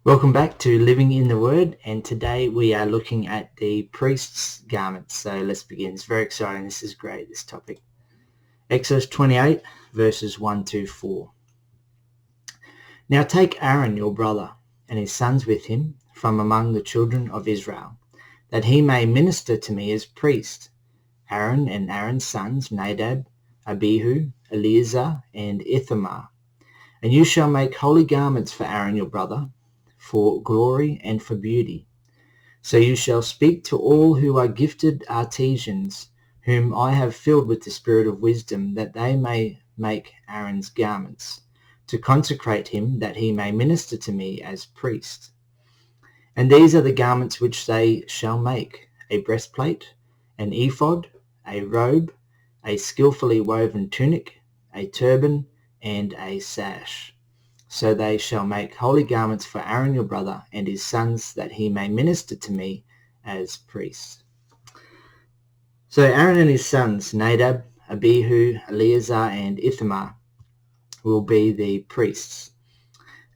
Welcome back to Living in the Word, and today we are looking at the priest's garments. So let's begin. It's very exciting. This is great, this topic. Exodus 28, verses 1 to 4. Now take Aaron your brother and his sons with him from among the children of Israel, that he may minister to me as priest. Aaron and Aaron's sons, Nadab, Abihu, Eleazar, and Ithamar. And you shall make holy garments for Aaron your brother, for glory and for beauty. So you shall speak to all who are gifted artisans, whom I have filled with the spirit of wisdom, that they may make Aaron's garments, to consecrate him, that he may minister to me as priest. And these are the garments which they shall make: a breastplate, an ephod, a robe, a skillfully woven tunic, a turban, and a sash. So they shall make holy garments for Aaron your brother and his sons, that he may minister to me as priests. So Aaron and his sons, Nadab, Abihu, Eleazar, and Ithamar, will be the priests.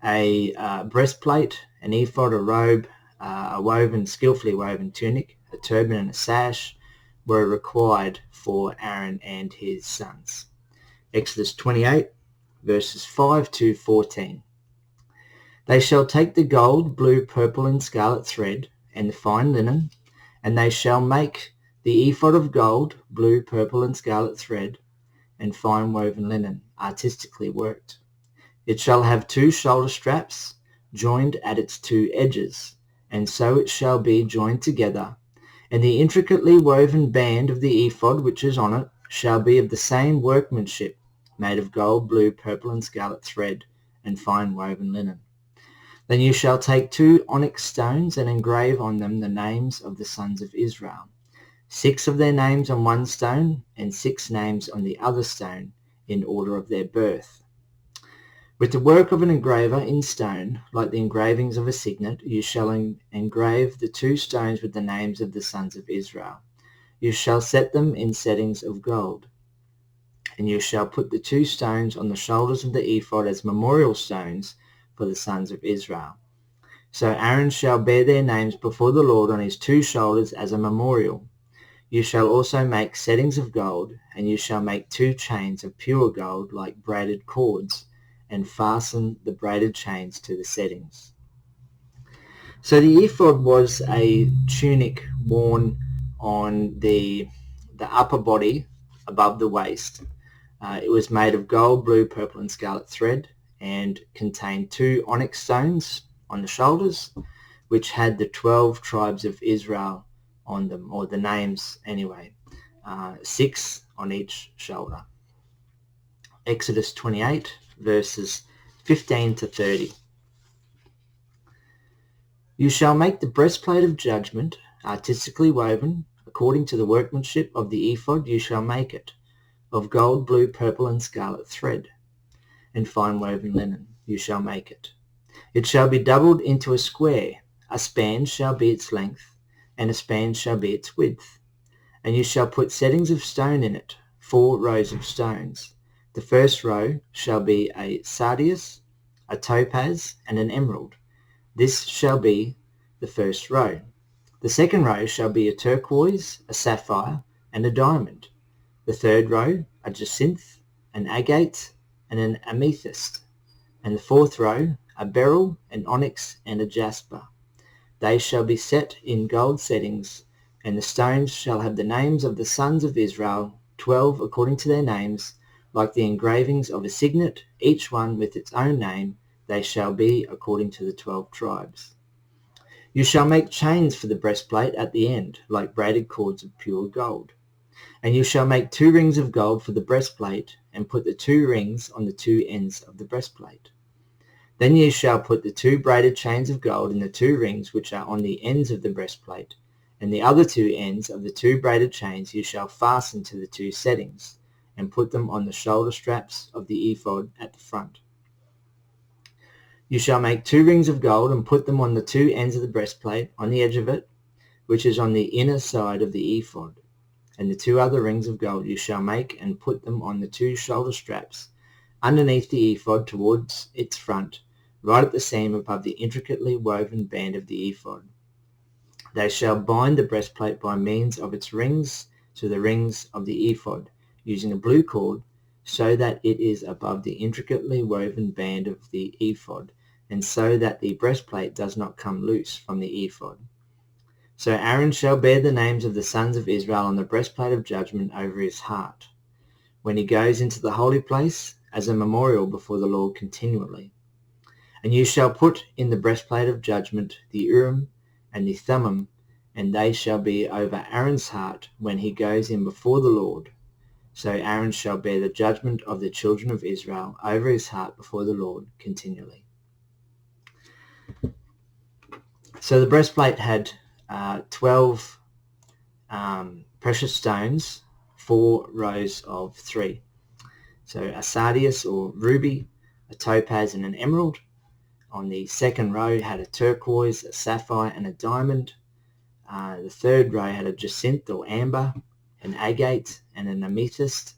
A breastplate, an ephod, a robe, a skillfully woven tunic, a turban, and a sash were required for Aaron and his sons. Exodus 28, verses 5 to 14. They shall take the gold, blue, purple, and scarlet thread, and the fine linen, and they shall make the ephod of gold, blue, purple, and scarlet thread, and fine woven linen, artistically worked. It shall have 2 shoulder straps, joined at its 2 edges, and so it shall be joined together. And the intricately woven band of the ephod which is on it shall be of the same workmanship, made of gold, blue, purple, and scarlet thread, and fine woven linen. Then you shall take 2 onyx stones and engrave on them the names of the sons of Israel, 6 of their names on one stone, and 6 names on the other stone, in order of their birth. With the work of an engraver in stone, like the engravings of a signet, you shall engrave the 2 stones with the names of the sons of Israel. You shall set them in settings of gold. And you shall put the 2 stones on the shoulders of the ephod as memorial stones for the sons of Israel. So Aaron shall bear their names before the Lord on his 2 shoulders as a memorial. You shall also make settings of gold, and you shall make 2 chains of pure gold like braided cords, and fasten the braided chains to the settings. So the ephod was a tunic worn on the upper body above the waist. It was made of gold, blue, purple, and scarlet thread, and contained 2 onyx stones on the shoulders, which had the 12 tribes of Israel on them, or the names anyway, 6 on each shoulder. Exodus 28, verses 15 to 30. You shall make the breastplate of judgment, artistically woven, according to the workmanship of the ephod you shall make it, of gold, blue, purple, and scarlet thread, and fine woven linen you shall make it. It shall be doubled into a square, a span shall be its length, and a span shall be its width. And you shall put settings of stone in it, 4 rows of stones. The first row shall be a sardius, a topaz, and an emerald. This shall be the first row. The second row shall be a turquoise, a sapphire, and a diamond. The third row, a jacinth, an agate, and an amethyst. And the fourth row, a beryl, an onyx, and a jasper. They shall be set in gold settings, and the stones shall have the names of the sons of Israel, 12 according to their names, like the engravings of a signet, each one with its own name. They shall be according to the 12 tribes. You shall make chains for the breastplate at the end, like braided cords of pure gold. And you shall make 2 rings of gold for the breastplate, and put the 2 rings on the 2 ends of the breastplate. Then you shall put the 2 braided chains of gold in the 2 rings which are on the ends of the breastplate, and the other 2 ends of the 2 braided chains you shall fasten to the 2 settings, and put them on the shoulder straps of the ephod at the front. You shall make 2 rings of gold and put them on the 2 ends of the breastplate, on the edge of it, which is on the inner side of the ephod. And the 2 other rings of gold you shall make and put them on the 2 shoulder straps, underneath the ephod towards its front, right at the seam above the intricately woven band of the ephod. They shall bind the breastplate by means of its rings to the rings of the ephod, using a blue cord, so that it is above the intricately woven band of the ephod, and so that the breastplate does not come loose from the ephod. So Aaron shall bear the names of the sons of Israel on the breastplate of judgment over his heart, when he goes into the holy place, as a memorial before the Lord continually. And you shall put in the breastplate of judgment the Urim and the Thummim, and they shall be over Aaron's heart when he goes in before the Lord. So Aaron shall bear the judgment of the children of Israel over his heart before the Lord continually. So the breastplate had 12 precious stones, 4 rows of 3. So a sardius or ruby, a topaz and an emerald. On the second row had a turquoise, a sapphire and a diamond. The third row had a jacinth or amber, an agate and an amethyst.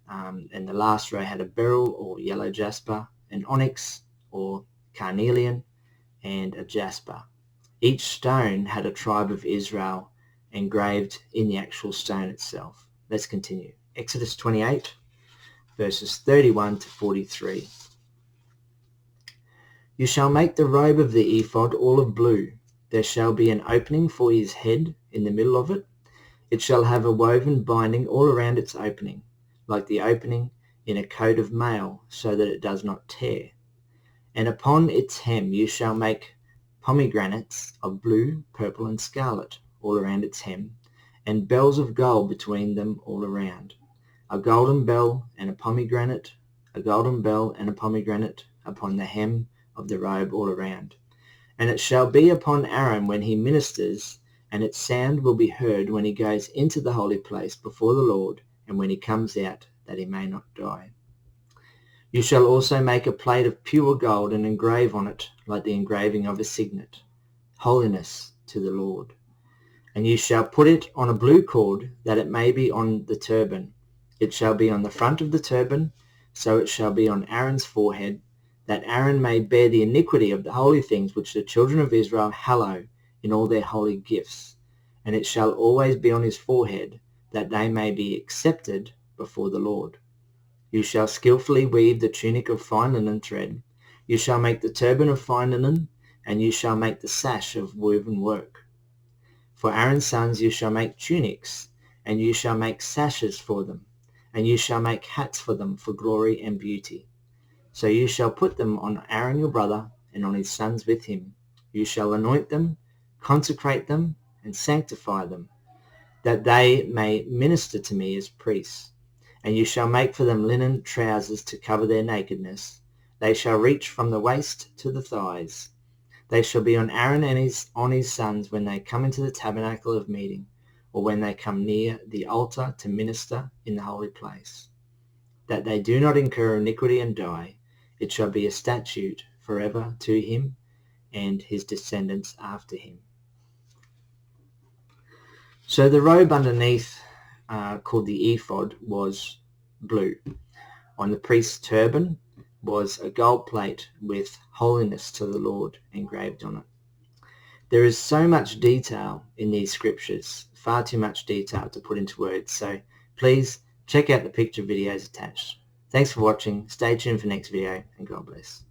And the last row had a beryl or yellow jasper, an onyx or carnelian, and a jasper. Each stone had a tribe of Israel engraved in the actual stone itself. Let's continue. Exodus 28, verses 31 to 43. You shall make the robe of the ephod all of blue. There shall be an opening for his head in the middle of it. It shall have a woven binding all around its opening, like the opening in a coat of mail, so that it does not tear. And upon its hem you shall make pomegranates of blue, purple, and scarlet all around its hem, and bells of gold between them all around. A golden bell and a pomegranate, a golden bell and a pomegranate upon the hem of the robe all around. And it shall be upon Aaron when he ministers, and its sound will be heard when he goes into the holy place before the Lord, and when he comes out, that he may not die. You shall also make a plate of pure gold and engrave on it, like the engraving of a signet, holiness to the Lord. And you shall put it on a blue cord, that it may be on the turban. It shall be on the front of the turban, so it shall be on Aaron's forehead, that Aaron may bear the iniquity of the holy things which the children of Israel hallow in all their holy gifts. And it shall always be on his forehead, that they may be accepted before the Lord. You shall skillfully weave the tunic of fine linen thread. You shall make the turban of fine linen, and you shall make the sash of woven work. For Aaron's sons you shall make tunics, and you shall make sashes for them, and you shall make hats for them for glory and beauty. So you shall put them on Aaron your brother, and on his sons with him. You shall anoint them, consecrate them, and sanctify them, that they may minister to me as priests. And you shall make for them linen trousers to cover their nakedness. They shall reach from the waist to the thighs. They shall be on Aaron and on his sons when they come into the tabernacle of meeting, or when they come near the altar to minister in the holy place, that they do not incur iniquity and die. It shall be a statute forever to him and his descendants after him. So the robe underneath, called the ephod, was blue. On the priest's turban was a gold plate with holiness to the Lord engraved on it. There is so much detail in these scriptures, far too much detail to put into words, so please check out the picture videos attached. Thanks for watching, stay tuned for next video, and God bless.